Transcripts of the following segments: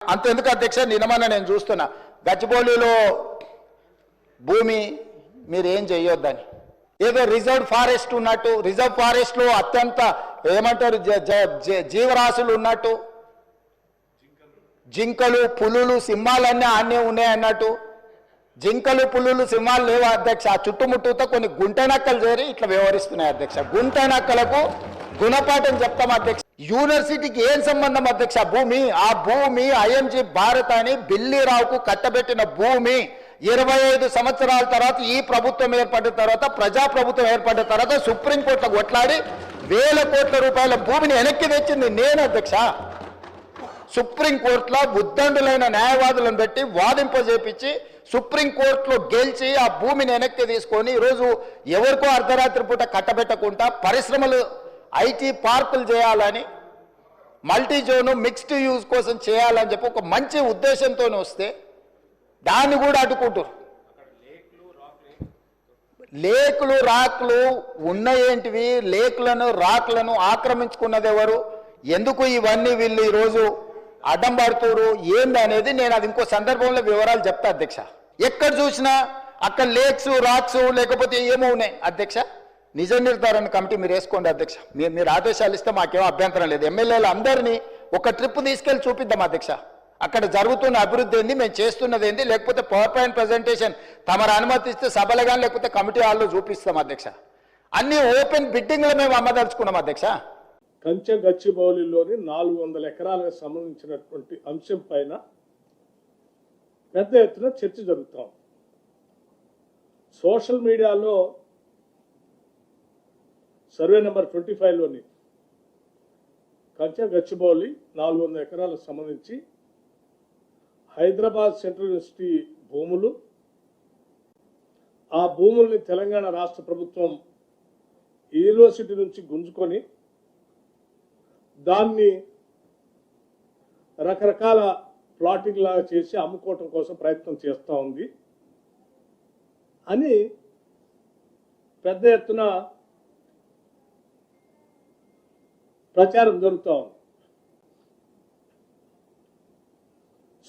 అంతెందుకు అధ్యక్ష, నిన్నమన్నా నేను చూస్తున్నా గచ్చిబౌలిలో భూమి మీరు ఏం చేయొద్దని, ఏదో రిజర్వ్ ఫారెస్ట్ ఉన్నట్టు, రిజర్వ్ ఫారెస్ట్ లో అత్యంత ఏమంటారు జీవరాశులు ఉన్నట్టు, జింకలు పులులు సింహాలన్నీ ఆన్నే ఉన్నాయి అన్నట్టు. జింకలు పులులు సింహాలు లేవు అధ్యక్ష. ఆ చుట్టుముట్టుతో కొన్ని గుంటనక్కలు చేరి ఇట్లా వ్యవహరిస్తున్నాయి అధ్యక్ష. గుంటనక్కలకు గుణపాఠం చెప్తాం అధ్యక్ష. యూనివర్సిటీకి ఏం సంబంధం అధ్యక్ష? భూమి, ఆ భూమి ఐఎంజీ భారత్ అని బిల్లీరావుకు కట్టబెట్టిన భూమి 25 సంవత్సరాల తర్వాత ఈ ప్రభుత్వం ఏర్పడిన తర్వాత, ప్రజాప్రభుత్వం ఏర్పడిన తర్వాత సుప్రీంకోర్టులో కొట్లాడి వేల కోట్ల రూపాయల భూమిని వెనక్కి తెచ్చింది నేను అధ్యక్ష. సుప్రీంకోర్టులో ఉద్దండులైన న్యాయవాదులను పెట్టి వాదింపజేపించి సుప్రీంకోర్టులో గెలిచి ఆ భూమిని వెనక్కి తీసుకొని ఈరోజు ఎవరికో అర్ధరాత్రి పూట కట్టబెట్టకుండా పరిశ్రమలు ఐటీ పార్కులు చేయాలని, మల్టీ జోను మిక్స్డ్ యూజ్ కోసం చేయాలని చెప్పి ఒక మంచి ఉద్దేశంతో వస్తే దాన్ని కూడా అడ్డుకుంటారు. లేకులు రాకులు ఉన్నయేంటివి? లేకులను రాకులను ఆక్రమించుకున్నది ఎవరు? ఎందుకు ఇవన్నీ వీళ్ళు ఈరోజు అడ్డం పడుతున్నారు ఏంది అనేది నేను అది ఇంకో సందర్భంలో వివరాలు చెప్తా అధ్యక్ష. ఎక్కడ చూసినా అక్కడ లేక్స్ రాక్స్ లేకపోతే ఏమో ఉన్నాయి అధ్యక్ష. నిజ నిర్ధారణ కమిటీ మీరు వేసుకోండి అధ్యక్ష. మీరు ఆదేశాలు ఇస్తే మాకేమో అభ్యంతరం లేదు. ఎమ్మెల్యేలు అందరినీ ఒక ట్రిప్ తీసుకెళ్లి చూపిద్దాం అధ్యక్ష. అక్కడ జరుగుతున్న అభివృద్ధి ఏంది, మేము చేస్తున్నది ఏంది, లేకపోతే పవర్ పాయింట్ ప్రజెంటేషన్ తమరు అనుమతిస్తే సభలు కానీ లేకపోతే కమిటీ హాల్లో చూపిస్తాం అధ్యక్ష. అన్ని ఓపెన్ బిడ్డింగ్లు మేము అమ్మదలుచుకున్నాం అధ్యక్ష. కంచె గచ్చిబౌలిలోని 400 ఎకరాలకు సంబంధించినటువంటి అంశం పైన పెద్ద ఎత్తున చర్చ జరుగుతాం. సోషల్ మీడియాలో సర్వే నెంబర్ 25లోని కంచె గచ్చిబౌలి 400 ఎకరాలకు సంబంధించి హైదరాబాద్ సెంట్రల్ యూనివర్సిటీ భూములు, ఆ భూముల్ని తెలంగాణ రాష్ట్ర ప్రభుత్వం యూనివర్సిటీ నుంచి గుంజుకొని దాన్ని రకరకాల ప్లాటింగ్ లాగా చేసి అమ్ముకోవటం కోసం ప్రయత్నం చేస్తూ ఉంది అని పెద్ద ఎత్తున ప్రచారం జరుగుతూ ఉంది.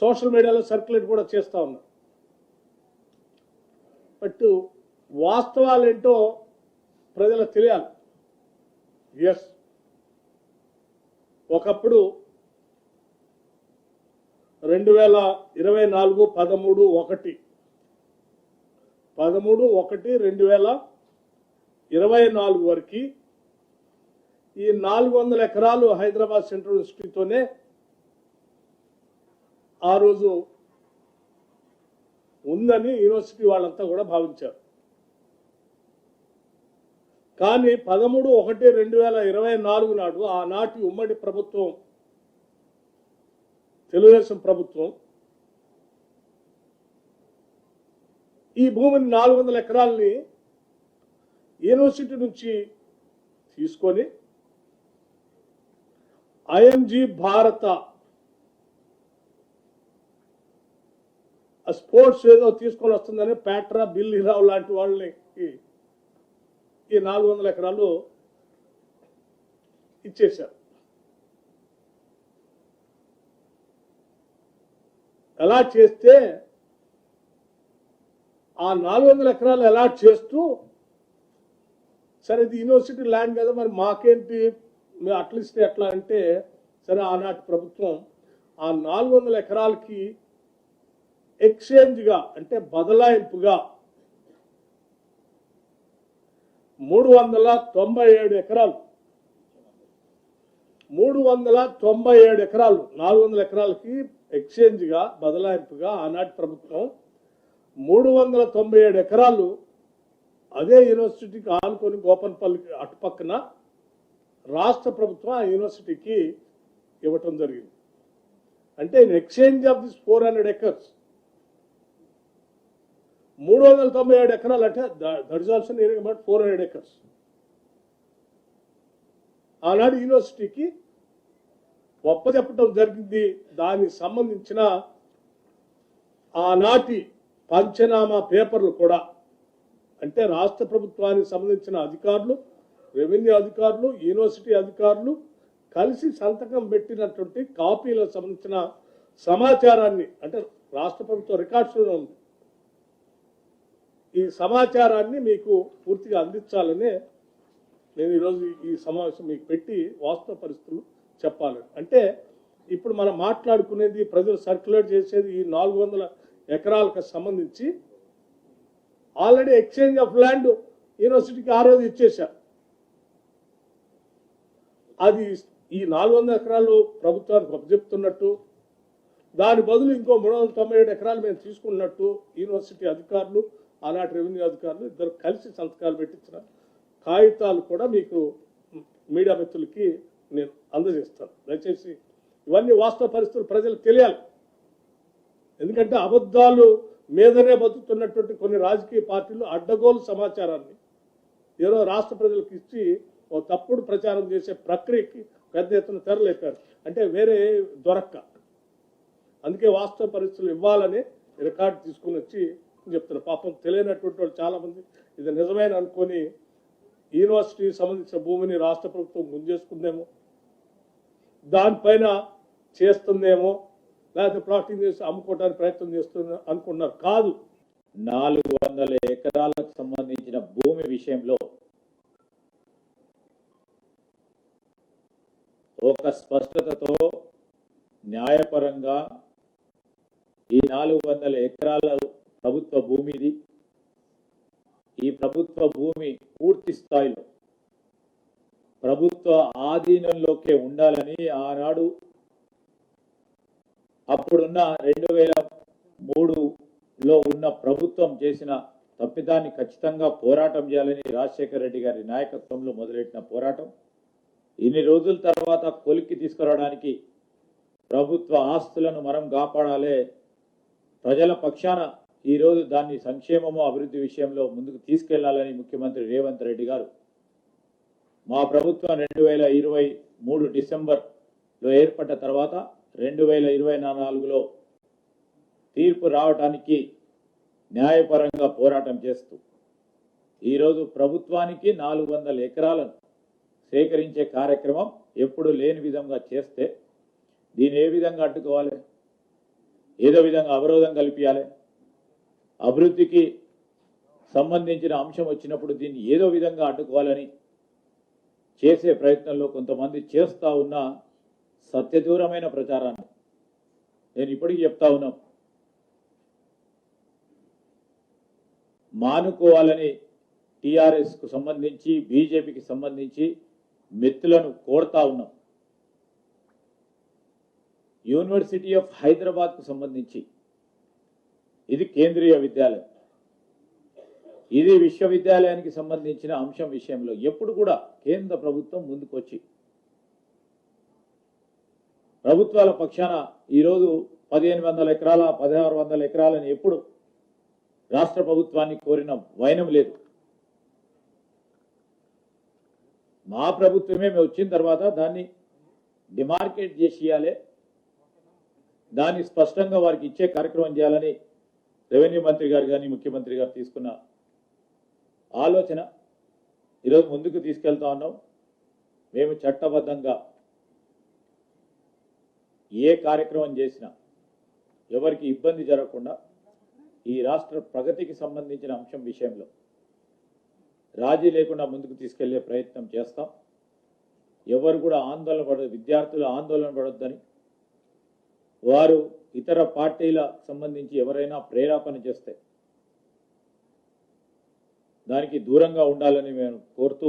సోషల్ మీడియాలో సర్క్యులేట్ కూడా చేస్తూ ఉన్నారు. బట్ వాస్తవాలు ఏంటో ప్రజలకు తెలియాలి. ఎస్, ఒకప్పుడు 2024 13/1/2024 వరకు ఈ 400 ఎకరాలు హైదరాబాద్ సెంట్రల్ యూనివర్సిటీతోనే ఆ రోజు ఉందని యూనివర్సిటీ వాళ్ళంతా కూడా భావించారు. కానీ 13/1/2024 నాడు ఆనాటి ఉమ్మడి ప్రభుత్వం, తెలుగుదేశం ప్రభుత్వం, ఈ భూమిని 400 ఎకరాలని యూనివర్సిటీ నుంచి తీసుకొని ఐఎంజీ భారత స్పోర్ట్స్ ఏదో తీసుకొని వస్తుందని ప్యాట్రా, బిల్లీరావు లాంటి వాళ్ళని ఈ 400 ఎకరాలు ఇచ్చేశారు. అలాట్ చేస్తే ఆ 400 ఎకరాలు అలాట్ చేస్తూ, సరే ఇది యూనివర్సిటీ ల్యాండ్ కదా మరి మాకేంటి, మేము అట్లిస్తే ఎట్లా అంటే, సరే ఆనాటి ప్రభుత్వం ఆ 400 ఎకరాలకి ఎక్స్చేంజ్గా అంటే బదలాయింపుగా 397 ఎకరాలు 400 ఎకరాలకి ఎక్స్చేంజ్గా బదలాయింపుగా ఆనాటి ప్రభుత్వం 397 ఎకరాలు అదే యూనివర్సిటీకి ఆనుకొని గోపన్పల్లికి అటుపక్కన రాష్ట్ర ప్రభుత్వం ఆ యూనివర్సిటీకి ఇవ్వటం జరిగింది. అంటే in exchange of this 400 acres 397 ఎకరాలు అంటే that is also nearing about 400 acres ఆనాడు యూనివర్సిటీకి ఒప్పజెప్పటం జరిగింది. దానికి సంబంధించిన ఆనాటి పంచనామా పేపర్లు కూడా, అంటే రాష్ట్ర ప్రభుత్వానికి సంబంధించిన అధికారులు, రెవెన్యూ అధికారులు, యూనివర్సిటీ అధికారులు కలిసి సంతకం పెట్టినటువంటి కాపీలకు సంబంధించిన సమాచారాన్ని అంటే రాష్ట్ర ప్రభుత్వ రికార్డ్స్లో ఉంది, ఈ సమాచారాన్ని మీకు పూర్తిగా అందించాలనే నేను ఈరోజు ఈ సమావేశం మీకు పెట్టి వాస్తవ పరిస్థితులు చెప్పాలి. అంటే ఇప్పుడు మనం మాట్లాడుకునేది, ప్రజలు సర్క్యులేట్ చేసేది ఈ 400 ఎకరాలకు సంబంధించి ఆల్రెడీ ఎక్స్చేంజ్ ఆఫ్ ల్యాండ్ యూనివర్సిటీకి ఆ రోజు ఇచ్చేశారు. అది ఈ 400 ఎకరాలు ప్రభుత్వానికి అప్పచెప్తున్నట్టు, దాని బదులు ఇంకో 397 ఎకరాలు మేము తీసుకున్నట్టు యూనివర్సిటీ అధికారులు, ఆనాటి రెవెన్యూ అధికారులు ఇద్దరు కలిసి సంతకాలు పెట్టించిన కాగితాలు కూడా మీకు మీడియా మిత్రులకి నేను అందజేస్తాను. దయచేసి ఇవన్నీ వాస్తవ పరిస్థితులు ప్రజలకు తెలియాలి. ఎందుకంటే అబద్ధాలు మీదనే బతుకుతున్నటువంటి కొన్ని రాజకీయ పార్టీలు అడ్డగోలు సమాచారాన్ని ఏదో రాష్ట్ర ప్రజలకు ఇచ్చి ఓ తప్పుడు ప్రచారం చేసే ప్రక్రియకి పెద్ద ఎత్తున తెరలేపారు. అంటే వేరే దొరక్క, అందుకే వాస్తవ పరిస్థితులు ఇవ్వాలని రికార్డు తీసుకుని వచ్చి చెప్తున్నారు. పాపం తెలియనటువంటి వాళ్ళు చాలామంది ఇది నిజమైన అనుకొని యూనివర్సిటీకి సంబంధించిన భూమిని రాష్ట్ర ప్రభుత్వం గుంజేసుకుందేమో, దానిపైన చేస్తుందేమో, లేకపోతే ప్లాటింగ్ చేసి అమ్ముకోవడానికి ప్రయత్నం చేస్తుంది అనుకున్నారు. కాదు, 400 ఎకరాలకు సంబంధించిన భూమి విషయంలో ఒక స్పష్టతతో న్యాయపరంగా ఈ 400 ఎకరాల ప్రభుత్వ భూమిది. ఈ ప్రభుత్వ భూమి పూర్తి స్థాయిలో ప్రభుత్వ ఆధీనంలోకే ఉండాలని ఆనాడు అప్పుడున్న 2003లో ఉన్న ప్రభుత్వం చేసిన తప్పిదాన్ని ఖచ్చితంగా పోరాటం చేయాలని రాజశేఖర రెడ్డి గారి నాయకత్వంలో మొదలెట్టిన పోరాటం ఇన్ని రోజుల తర్వాత కొలిక్కి తీసుకురావడానికి, ప్రభుత్వ ఆస్తులను మనం కాపాడాలి, ప్రజల పక్షాన ఈరోజు దాన్ని సంక్షేమము అభివృద్ధి విషయంలో ముందుకు తీసుకెళ్లాలని ముఖ్యమంత్రి రేవంత్ రెడ్డి గారు మా ప్రభుత్వం 2023 డిసెంబర్లో ఏర్పడ్డ తర్వాత 2024లో తీర్పు రావడానికి న్యాయపరంగా పోరాటం చేస్తూ ఈరోజు ప్రభుత్వానికి 400 ఎకరాలను సేకరించే కార్యక్రమం ఎప్పుడు లేని విధంగా చేస్తే దీన్ని ఏ విధంగా అడ్డుకోవాలి, ఏదో విధంగా అవరోధం కల్పించాలి, అభివృద్ధికి సంబంధించిన అంశం వచ్చినప్పుడు దీన్ని ఏదో విధంగా అడ్డుకోవాలని చేసే ప్రయత్నంలో కొంతమంది చేస్తూ ఉన్న సత్యదూరమైన ప్రచారాన్ని నేను ఇప్పటికీ చెప్తా ఉన్నాం. మానుకోవాలని టీఆర్ఎస్కు సంబంధించి, బీజేపీకి సంబంధించి మెత్తులను కోరుతా ఉన్నాం. యూనివర్సిటీ ఆఫ్ హైదరాబాద్కు సంబంధించి ఇది కేంద్రీయ విద్యాలయం, ఇది విశ్వవిద్యాలయానికి సంబంధించిన అంశం విషయంలో ఎప్పుడు కూడా కేంద్ర ప్రభుత్వం ముందుకొచ్చి ప్రభుత్వాల పక్షాన ఈరోజు 1500 ఎకరాల 1600 ఎకరాలని ఎప్పుడు రాష్ట్ర ప్రభుత్వాన్ని కోరిన వైనం లేదు. మా ప్రభుత్వమే మేము వచ్చిన తర్వాత దాన్ని డిమార్కెట్ చేసి ఇవ్వాలి, దాన్ని స్పష్టంగా వారికి ఇచ్చే కార్యక్రమం చేయాలని రెవెన్యూ మంత్రి గారు కానీ ముఖ్యమంత్రి గారు తీసుకున్న ఆలోచన ఈరోజు ముందుకు తీసుకెళ్తా ఉన్నాం. మేము చట్టబద్ధంగా ఏ కార్యక్రమం చేసినా ఎవరికి ఇబ్బంది జరగకుండా ఈ రాష్ట్ర ప్రగతికి సంబంధించిన అంశం విషయంలో రాజీ లేకుండా ముందుకు తీసుకెళ్లే ప్రయత్నం చేస్తాం. ఎవరు కూడా ఆందోళన పడదు, విద్యార్థులు ఆందోళన పడొద్దని, వారు ఇతర పార్టీల సంబంధించి ఎవరైనా ప్రేరేపణ చేస్తే దానికి దూరంగా ఉండాలని మేము కోరుతూ